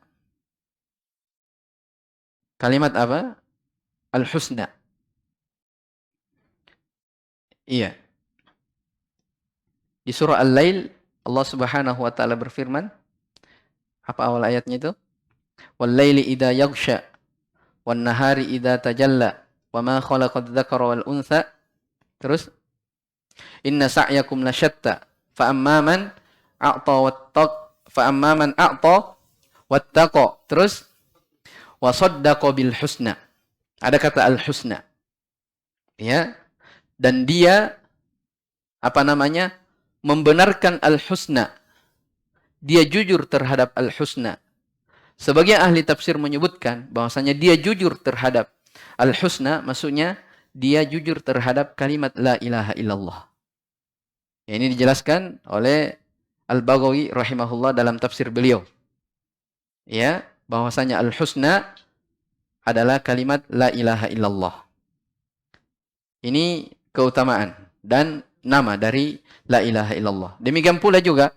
Kalimat apa? Al-husna. Iya. Di surah Al-Lail Allah Subhanahu wa taala berfirman, apa awal ayatnya itu? Wal-laili idza yaghsha wan nahari idza tajalla wa ma khalaqadz dzakara wal untha. Terus inna sa'yakum lasyatta fa amma man a'ta wattaqa. Terus wa saddaqa bil husna. Ada kata al-husna. Ya. Dan dia membenarkan al-husna. Dia jujur terhadap al-husna. Sebagian ahli tafsir menyebutkan bahwasanya dia jujur terhadap al-husna, maksudnya dia jujur terhadap kalimat la ilaha illallah. Ya, ini dijelaskan oleh Al-Baghawi rahimahullah dalam tafsir beliau. Ya, bahwasanya al-husna adalah kalimat la ilaha illallah. Ini keutamaan dan nama dari la ilaha illallah. Demikian pula juga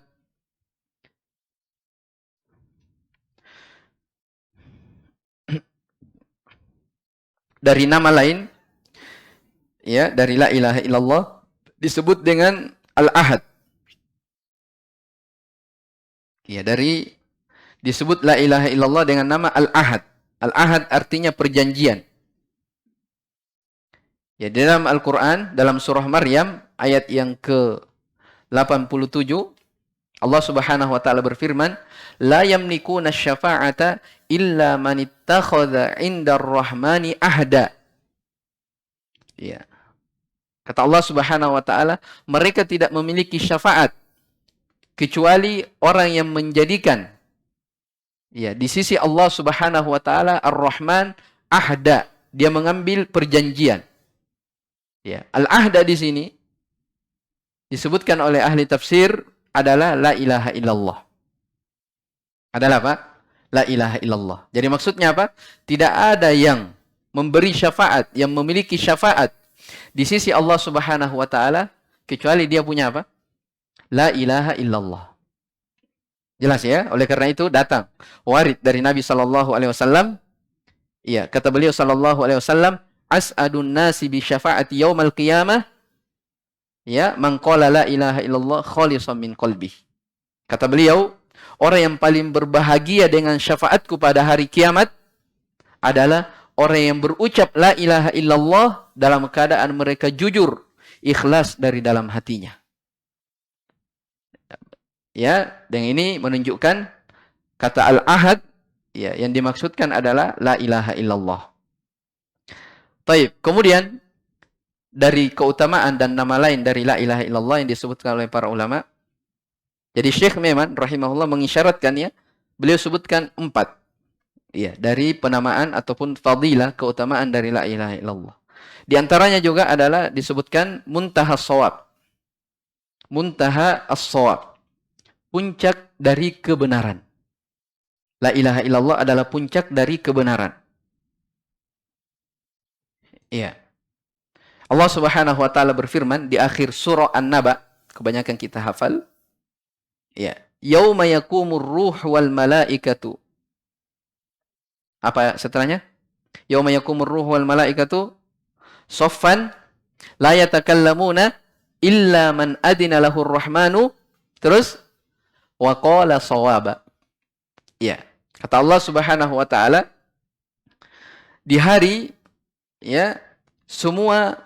dari nama lain ya dari la ilaha illallah disebut dengan al-ahad. Ya, disebut la ilaha illallah dengan nama al-ahad. Al-ahad artinya perjanjian. Ya, dalam Al-Qur'an dalam surah Maryam ayat yang ke-87 Allah Subhanahu wa taala berfirman, "La yamlikuna asy-syafa'ata illa man ittakhadha 'indar rahmani ahda." Ya. Kata Allah Subhanahu wa taala, mereka tidak memiliki syafaat kecuali orang yang menjadikan di sisi Allah Subhanahu wa taala Ar-Rahman ahda, dia mengambil perjanjian. Ya, al-ahda di sini disebutkan oleh ahli tafsir adalah la ilaha illallah. Adalah apa? La ilaha illallah. Jadi maksudnya apa? Tidak ada yang memberi syafaat, yang memiliki syafaat di sisi Allah Subhanahu wa taala kecuali dia punya apa? La ilaha illallah. Jelas ya? Oleh karena itu datang warid dari Nabi sallallahu alaihi wasallam. Iya, kata beliau sallallahu alaihi wasallam, as'adun nasi bi syafaati yaumal qiyamah man qala la ilaha illallah khalisan min qalbi. Kata beliau, orang yang paling berbahagia dengan syafaatku pada hari kiamat adalah orang yang berucap la ilaha illallah dalam keadaan mereka jujur, ikhlas dari dalam hatinya. Ya, dan ini menunjukkan kata al-ahad yang dimaksudkan adalah la ilaha illallah. Taib. Kemudian dari keutamaan dan nama lain dari la ilaha illallah yang disebutkan oleh para ulama. Jadi Syekh Meman rahimahullah mengisyaratkannya, beliau sebutkan 4. Ya, dari penamaan ataupun fadilah keutamaan dari la ilaha illallah. Di antaranya juga adalah disebutkan muntaha shawab. Muntaha as-shawab. Puncak dari kebenaran. La ilaha illallah adalah puncak dari kebenaran. Iya. Allah Subhanahu wa taala berfirman di akhir surah An-Naba, kebanyakan kita hafal. Ya, yauma yaqumur ruh wal malaikatu. Apa setelahnya? Yauma yaqumur ruh wal malaikatu saffan la yatakallamuna illa man adina lahur rahmanu. Terus wa qala shawaba. Ya, kata Allah Subhanahu wa taala di hari semua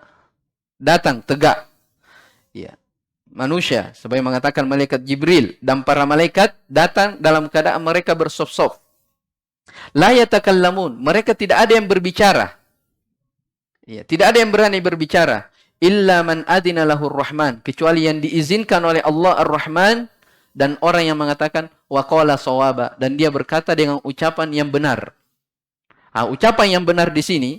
datang tegak. Ya. Manusia, sebagai mengatakan malaikat Jibril dan para malaikat datang dalam keadaan mereka bersop-sop. La yatakallamun, mereka tidak ada yang berbicara. Ya, tidak ada yang berani berbicara. Illa man adina lahur rahman, kecuali yang diizinkan oleh Allah Ar-Rahman dan orang yang mengatakan wa qala shawaba, dan dia berkata dengan ucapan yang benar. Ucapan yang benar di sini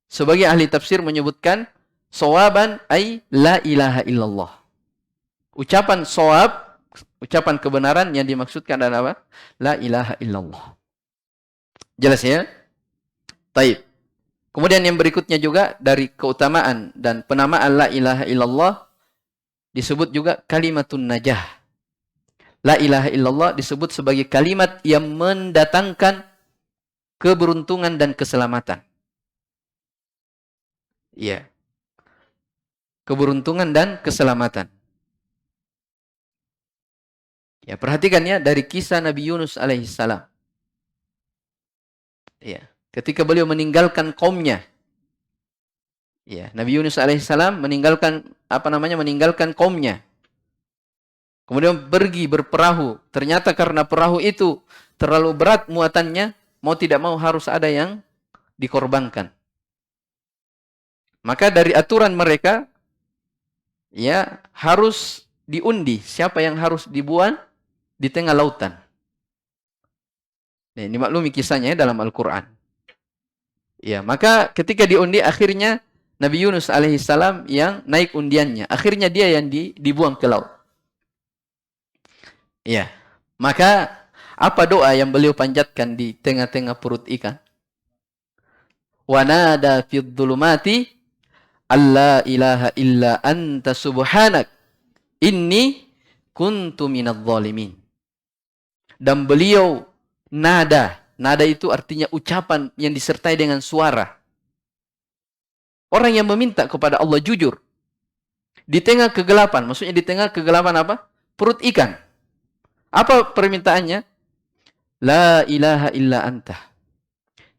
sebagai ahli tafsir menyebutkan shawaban ay la ilaha illallah. Ucapan shawab, ucapan kebenaran yang dimaksudkan adalah apa? La ilaha illallah. Jelas ya? Taib. Kemudian yang berikutnya juga dari keutamaan dan penamaan la ilaha illallah disebut juga kalimatun najah. La ilaha illallah disebut sebagai kalimat yang mendatangkan keberuntungan dan keselamatan. Iya. Keberuntungan dan keselamatan. Ya, perhatikan ya dari kisah Nabi Yunus alaihissalam. Ya, ketika beliau meninggalkan kaumnya. Ya, Nabi Yunus alaihissalam meninggalkan meninggalkan kaumnya. Kemudian pergi berperahu. Ternyata karena perahu itu terlalu berat muatannya, mau tidak mau harus ada yang dikorbankan. Maka dari aturan mereka harus diundi siapa yang harus dibuang di tengah lautan. Nah, ini maklumi kisahnya dalam Al-Quran. Ya, maka ketika diundi akhirnya Nabi Yunus alaihissalam yang naik undiannya. Akhirnya dia yang dibuang ke laut. Ya, maka apa doa yang beliau panjatkan di tengah-tengah perut ikan? Wa nada fid dhulumati alla ilaha illa anta subhanak inni kuntu minadh dhalimin. Dan beliau nada itu artinya ucapan yang disertai dengan suara. Orang yang meminta kepada Allah jujur. Di tengah kegelapan. Maksudnya di tengah kegelapan apa? Perut ikan. Apa permintaannya? La ilaha illa anta.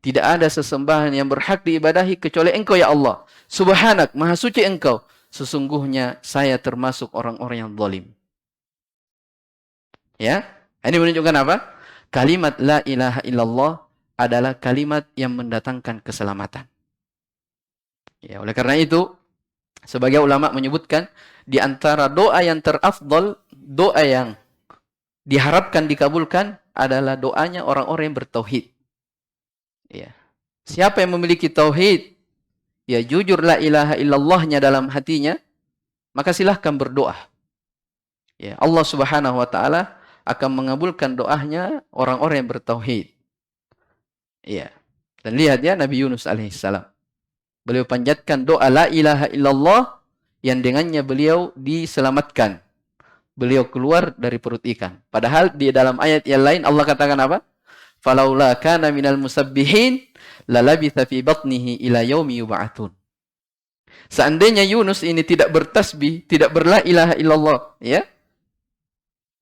Tidak ada sesembahan yang berhak diibadahi kecuali Engkau ya Allah. Subhanak, maha suci Engkau. Sesungguhnya saya termasuk orang-orang yang zalim. Ya, ini menunjukkan apa? Kalimat la ilaha illallah adalah kalimat yang mendatangkan keselamatan. Ya, oleh karena itu, sebagai ulama menyebutkan di antara doa yang terafdal, doa yang diharapkan dikabulkan adalah doanya orang-orang yang bertauhid. Ya. Siapa yang memiliki tauhid, ya jujur la ilaha illallahnya dalam hatinya, maka silahkan berdoa. Ya, Allah Subhanahu wa taala akan mengabulkan doanya orang-orang yang bertauhid. Ya. Dan lihat ya Nabi Yunus alaihissalam. Beliau panjatkan doa la ilaha illallah yang dengannya beliau diselamatkan. Beliau keluar dari perut ikan. Padahal di dalam ayat yang lain Allah katakan apa? Falaula kana minal musabbihin lalabitha fi batnihi ila yaumi yub'atsun. Seandainya Yunus ini tidak bertasbih, tidak berla ilaha illallah, ya,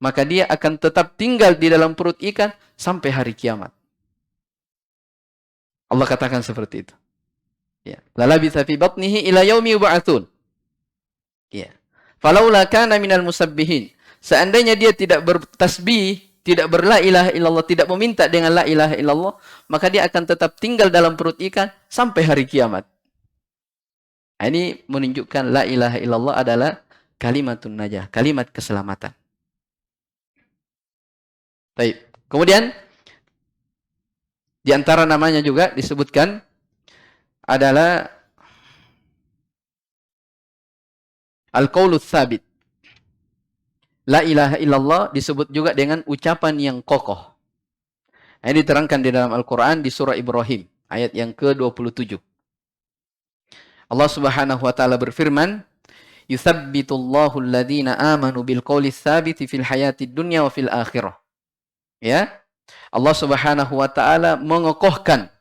maka dia akan tetap tinggal di dalam perut ikan sampai hari kiamat. Allah katakan seperti itu. Ya. Lalabitha fi batnihi ila yaumi yub'atsun. Ya. Falaula kana minal musabbihin. Seandainya dia tidak bertasbih, tidak berla ilaha illallah, tidak meminta dengan la ilaha illallah, maka dia akan tetap tinggal dalam perut ikan sampai hari kiamat. Ini menunjukkan la ilaha illallah adalah kalimatun najah, kalimat keselamatan. Baik. Kemudian di antara namanya juga disebutkan adalah al-qaulus tsabit. La ilaha illallah disebut juga dengan ucapan yang kokoh. Ini diterangkan di dalam Al-Quran di surah Ibrahim, ayat yang ke-27. Allah Subhanahu wa taala berfirman, "Yutsabbitullahu alladhina amanu bil qaulis tsabiti fil hayatid dunya wa fil akhirah." Ya. Allah Subhanahu wa taala mengokohkan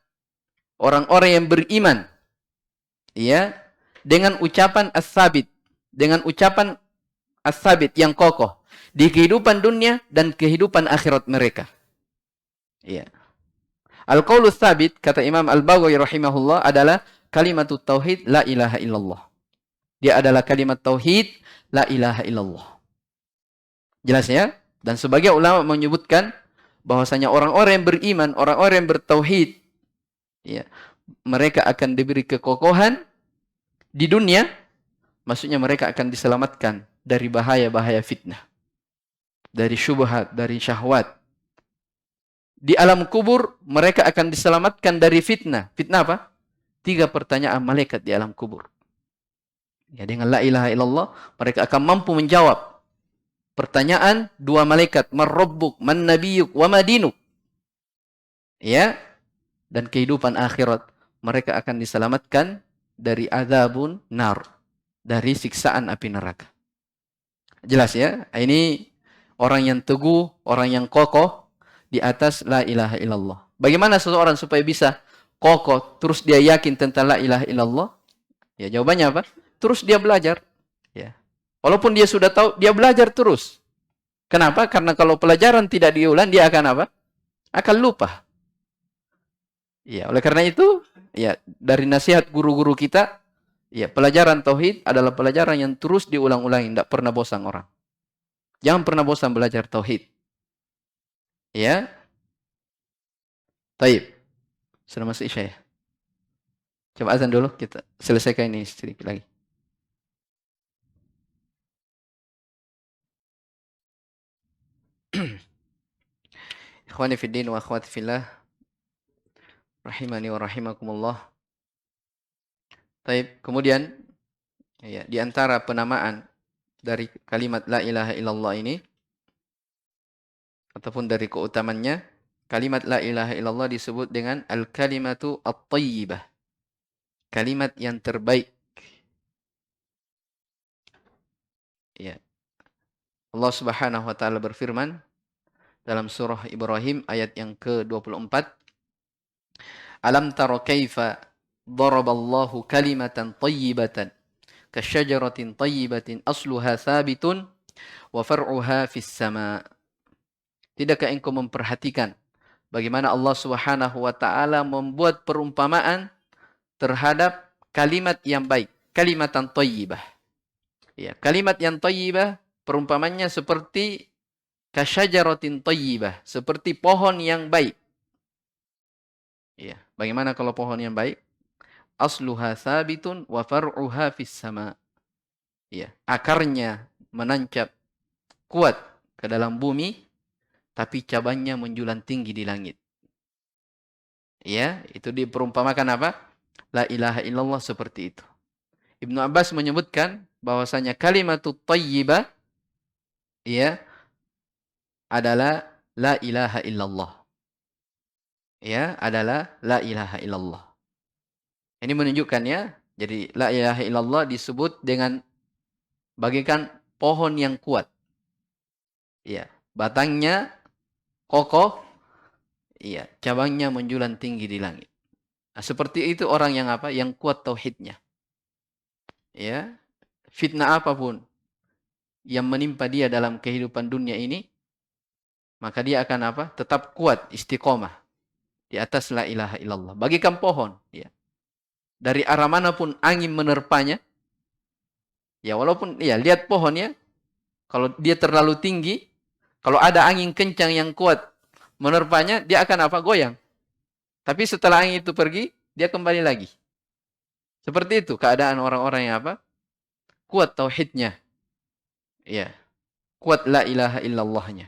orang-orang yang beriman, ya, dengan ucapan as-sabit, dengan ucapan as-sabit yang kokoh di kehidupan dunia dan kehidupan akhirat mereka. Ya. Al-qaulus tsabit kata Imam Al-Baghawi rahimahullah adalah kalimat tauhid la ilaha illallah. Dia adalah kalimat tauhid la ilaha illallah. Jelas ya? Dan sebagai ulama menyebutkan bahwasanya orang-orang yang beriman, orang-orang yang bertauhid, ya, mereka akan diberi kekokohan di dunia, maksudnya mereka akan diselamatkan dari bahaya-bahaya fitnah, dari syubhat, dari syahwat. Di alam kubur mereka akan diselamatkan dari fitnah. Fitnah apa? 3 pertanyaan malaikat di alam kubur. Ya, dengan la ilaha illallah mereka akan mampu menjawab pertanyaan 2 malaikat, man rabbuk, man nabiyyuk, wa madinuk. Ya, dan kehidupan akhirat mereka akan diselamatkan dari azabun nar, dari siksaan api neraka. Jelas ya? Ini orang yang teguh, orang yang kokoh di atas la ilaha illallah. Bagaimana seseorang supaya bisa kokoh, terus dia yakin tentang la ilaha illallah? Ya, jawabannya apa? Terus dia belajar. Ya. Walaupun dia sudah tahu, dia belajar terus. Kenapa? Karena kalau pelajaran tidak diulang, dia akan apa? Akan lupa. Ya, oleh karena itu, ya, dari nasihat guru-guru kita, ya, pelajaran tauhid adalah pelajaran yang terus diulang-ulangi, tidak pernah bosan orang. Jangan pernah bosan belajar tauhid. Ya. Taib. Sudah masuk Isya ya? Coba azan dulu, kita selesaikan ini sedikit lagi. Ikhwani fid din wa akhwati fillah, rahimani wa rahimakumullah. Taib. Kemudian, ya, di antara penamaan dari kalimat la ilaha illallah ini, ataupun dari keutamannya, kalimat la ilaha illallah disebut dengan al-kalimatu at-tayyibah. Kalimat yang terbaik. Ya. Allah Subhanahu wa taala berfirman dalam surah Ibrahim ayat yang ke-24, Alam tara kaifa daraballahu kalimatan tayyibatan kasyajaratin tayyibatin asluha thabitun wa far'uha fis sama. Tidakkah engkau memperhatikan bagaimana Allah Subhanahu wa taala membuat perumpamaan terhadap kalimat yang baik, kalimatan thayyibah. Ya, kalimat yang thayyibah perumpamannya seperti kasyajaratin thayyibah, seperti pohon yang baik. Ya, bagaimana kalau pohon yang baik? asluha thabitun wa far'uha fis sama. Ya, akarnya menancap kuat ke dalam bumi, tapi cabangnya menjulang tinggi di langit. Ya, itu diperumpamakan apa? La ilaha illallah seperti itu. Ibnu Abbas menyebutkan bahwasanya kalimatut thayyibah ya adalah la ilaha illallah. Ya, adalah la ilaha illallah. Ini menunjukkan ya, jadi la ilaha illallah disebut dengan bagaikan pohon yang kuat. Ya, batangnya kokoh, iya, cabangnya menjulang tinggi di langit. Nah, seperti itu orang yang apa? Yang kuat tauhidnya. Ya, fitnah apapun yang menimpa dia dalam kehidupan dunia ini, maka dia akan apa? Tetap kuat, istiqomah di atas la ilaha illallah. Bagikan pohon, ya. Dari arah manapun angin menerpanya, ya walaupun ya lihat pohonnya, kalau dia terlalu tinggi, kalau ada angin kencang yang kuat menerpanya, dia akan apa? Goyang. Tapi setelah angin itu pergi, dia kembali lagi. Seperti itu keadaan orang-orang yang apa? Kuat tauhidnya. Ya, kuat la ilaha illallahnya.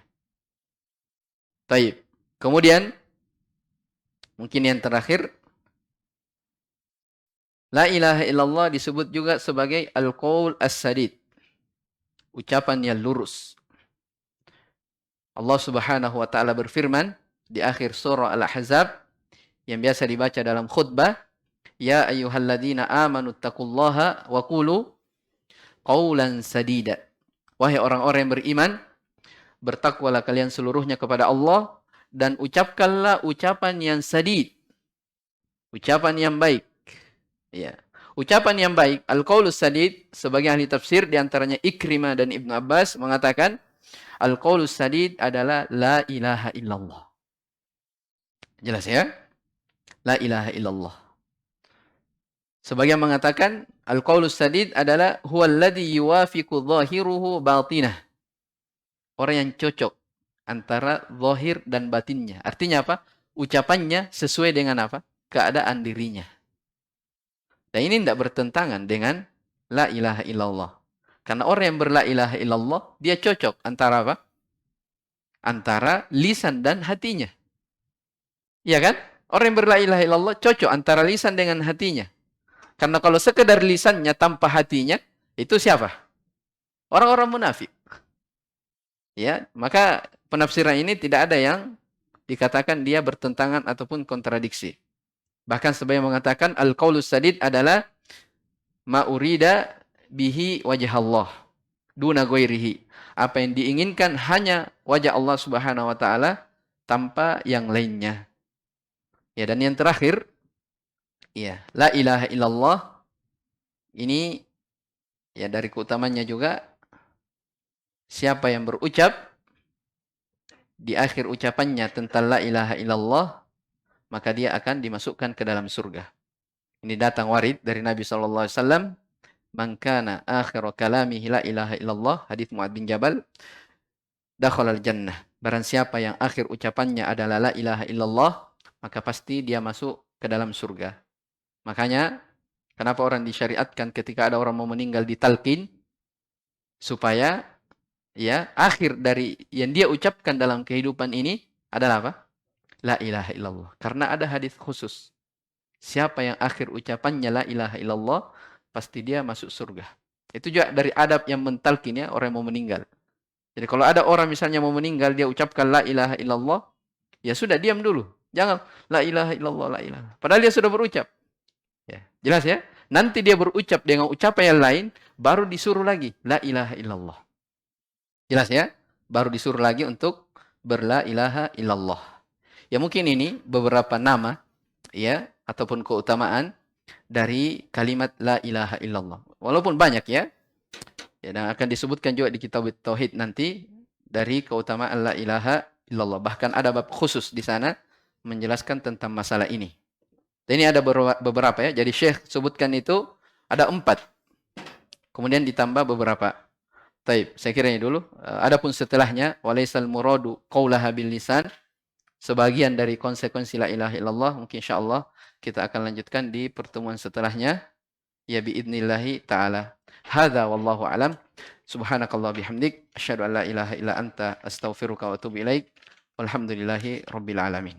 Taib. Kemudian mungkin yang terakhir, la ilaha illallah disebut juga sebagai al-qaul as-sadid. Ucapan yang lurus. Allah Subhanahu wa taala berfirman di akhir surah Al-Ahzab yang biasa dibaca dalam khutbah, ya ayyuhalladzina amanu taqullaha wa qulu qaulan sadida. Wahai orang-orang yang beriman, bertakwalah kalian seluruhnya kepada Allah dan ucapkanlah ucapan yang sadid. Ucapan yang baik. Ya. Ucapan yang baik, al-qaulus sadid, sebagai ahli tafsir di antaranya Ikrimah dan Ibnu Abbas mengatakan al-qaulus sadid adalah la ilaha illallah. Jelas ya? La ilaha illallah. Sebagian mengatakan al-qaulus sadid adalah huwallazi yuwafiqu dhahiruhu batinah. Orang yang cocok antara zahir dan batinnya. Artinya apa? Ucapannya sesuai dengan apa? Keadaan dirinya. Dan ini tidak bertentangan dengan la ilaha illallah. Karena orang yang berla ilaha illallah, dia cocok antara apa? Antara lisan dan hatinya. Iya kan? Orang yang berla ilaha illallah cocok antara lisan dengan hatinya. Karena kalau sekedar lisannya tanpa hatinya, itu siapa? Orang-orang munafik. Ya, maka penafsiran ini tidak ada yang dikatakan dia bertentangan ataupun kontradiksi. Bahkan sebagian mengatakan al-qaulus sadid adalah ma urida bihi wajah Allah duna ghairihi. Apa yang diinginkan hanya wajah Allah Subhanahu wa taala tanpa yang lainnya. Ya, dan yang terakhir, ya, la ilaha illallah ini ya dari keutamanya juga siapa yang berucap di akhir ucapannya tentang la ilaha illallah, maka dia akan dimasukkan ke dalam surga. Ini datang warid dari Nabi SAW. Man kana akhiru kalamihi la ilaha illallah. Hadits Mu'adz bin Jabal. Dakhalal jannah. Barang siapa yang akhir ucapannya adalah la ilaha illallah, maka pasti dia masuk ke dalam surga. Makanya, kenapa orang disyariatkan ketika ada orang mau meninggal ditalqin? Supaya ya akhir dari yang dia ucapkan dalam kehidupan ini adalah apa? La ilaha illallah. Karena ada hadis khusus. Siapa yang akhir ucapannya la ilaha illallah, pasti dia masuk surga. Itu juga dari adab yang mentalkin ya, orang yang mau meninggal. Jadi kalau ada orang misalnya mau meninggal, dia ucapkan la ilaha illallah, ya sudah diam dulu. Jangan la ilaha illallah, la ilaha. Padahal dia sudah berucap. Ya, jelas ya? Nanti dia berucap dengan ucapan yang lain, baru disuruh lagi la ilaha illallah. Jelas ya? Baru disuruh lagi untuk berla ilaha illallah. Ya mungkin ini beberapa nama ya ataupun keutamaan dari kalimat la ilaha illallah. Walaupun banyak ya. Ya dan akan disebutkan juga di kitab tauhid nanti dari keutamaan la ilaha illallah. Bahkan ada bab khusus di sana menjelaskan tentang masalah ini. Dan ini ada beberapa ya. Jadi Syekh sebutkan itu ada 4. Kemudian ditambah beberapa. Taib, saya kira ini dulu. Adapun setelahnya walaisal muradu qaulaha bil lisan. sebagian dari konsekuensi la ilaha illallah. Mungkin insyaallah kita akan lanjutkan di pertemuan setelahnya. Ya biidnillahi ta'ala. Hadza wallahu alam. Subhanakallah bihamdik. Asyhadu an la ilaha illa anta astaghfiruka wa atubu ilaik. Walhamdulillahi rabbil alamin.